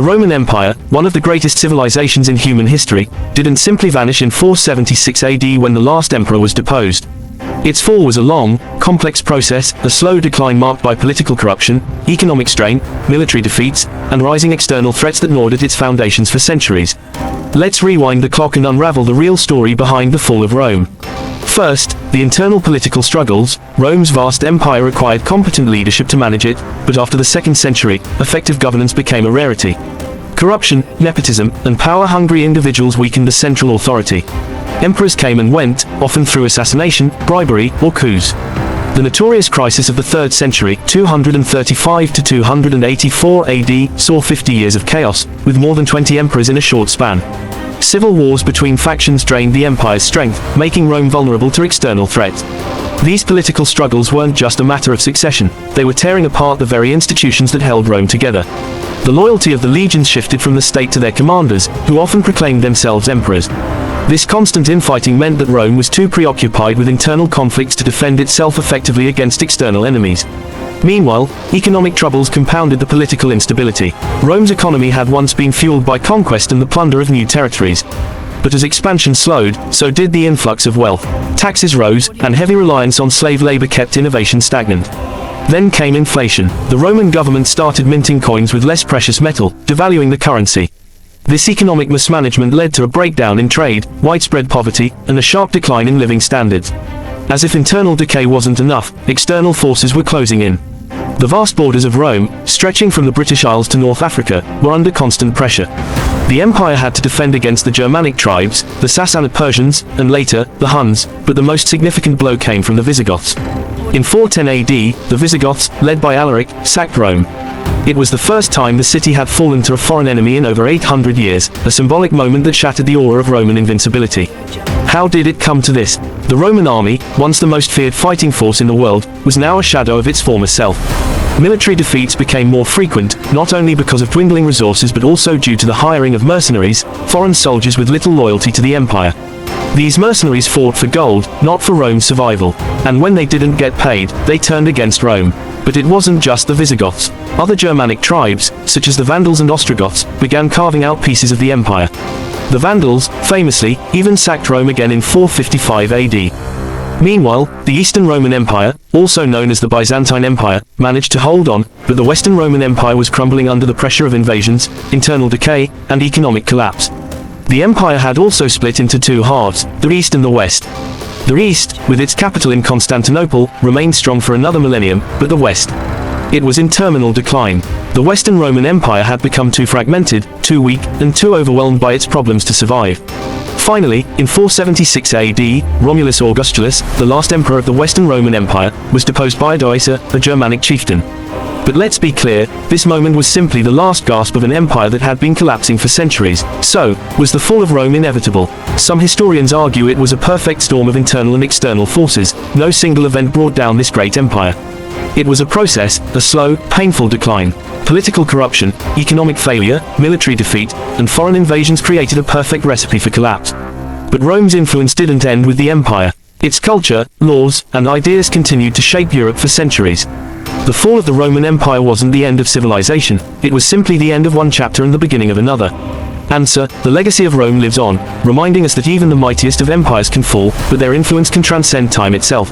The Roman Empire, one of the greatest civilizations in human history, didn't simply vanish in 476 AD when the last emperor was deposed. Its fall was a long, complex process, a slow decline marked by political corruption, economic strain, military defeats, and rising external threats that gnawed at its foundations for centuries. Let's rewind the clock and unravel the real story behind the fall of Rome. First, the internal political struggles. Rome's vast empire required competent leadership to manage it, but after the 2nd century, effective governance became a rarity. Corruption, nepotism, and power-hungry individuals weakened the central authority. Emperors came and went, often through assassination, bribery, or coups. The notorious crisis of the 3rd century, 235 to 284 AD, saw 50 years of chaos, with more than 20 emperors in a short span. Civil wars between factions drained the empire's strength, making Rome vulnerable to external threats. These political struggles weren't just a matter of succession, they were tearing apart the very institutions that held Rome together. The loyalty of the legions shifted from the state to their commanders, who often proclaimed themselves emperors. This constant infighting meant that Rome was too preoccupied with internal conflicts to defend itself effectively against external enemies. Meanwhile, economic troubles compounded the political instability. Rome's economy had once been fueled by conquest and the plunder of new territories. But as expansion slowed, so did the influx of wealth. Taxes rose, and heavy reliance on slave labor kept innovation stagnant. Then came inflation. The Roman government started minting coins with less precious metal, devaluing the currency. This economic mismanagement led to a breakdown in trade, widespread poverty, and a sharp decline in living standards. As if internal decay wasn't enough, external forces were closing in. The vast borders of Rome, stretching from the British Isles to North Africa, were under constant pressure. The empire had to defend against the Germanic tribes, the Sassanid Persians, and later, the Huns, but the most significant blow came from the Visigoths. In 410 AD, the Visigoths, led by Alaric, sacked Rome. It was the first time the city had fallen to a foreign enemy in over 800 years, a symbolic moment that shattered the aura of Roman invincibility. How did it come to this? The Roman army, once the most feared fighting force in the world, was now a shadow of its former self. Military defeats became more frequent, not only because of dwindling resources but also due to the hiring of mercenaries, foreign soldiers with little loyalty to the empire. These mercenaries fought for gold, not for Rome's survival, and when they didn't get paid, they turned against Rome. But it wasn't just the Visigoths. Other Germanic tribes, such as the Vandals and Ostrogoths, began carving out pieces of the empire. The Vandals, famously, even sacked Rome again in 455 AD. Meanwhile, the Eastern Roman Empire, also known as the Byzantine Empire, managed to hold on, but the Western Roman Empire was crumbling under the pressure of invasions, internal decay, and economic collapse. The empire had also split into two halves, the East and the West. The East, with its capital in Constantinople, remained strong for another millennium, but the West, it was in terminal decline. The Western Roman Empire had become too fragmented, too weak, and too overwhelmed by its problems to survive. Finally, in 476 AD, Romulus Augustulus, the last emperor of the Western Roman Empire, was deposed by Odoacer, a Germanic chieftain. But let's be clear, this moment was simply the last gasp of an empire that had been collapsing for centuries. So, was the fall of Rome inevitable? Some historians argue it was a perfect storm of internal and external forces. No single event brought down this great empire. It was a process, a slow, painful decline. Political corruption, economic failure, military defeat, and foreign invasions created a perfect recipe for collapse. But Rome's influence didn't end with the empire. Its culture, laws, and ideas continued to shape Europe for centuries. The fall of the Roman Empire wasn't the end of civilization, it was simply the end of one chapter and the beginning of another. Answer: the legacy of Rome lives on, reminding us that even the mightiest of empires can fall, but their influence can transcend time itself.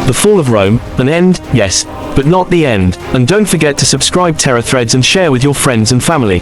The fall of Rome, an end, yes, but not the end. And don't forget to subscribe Terra Threads and share with your friends and family.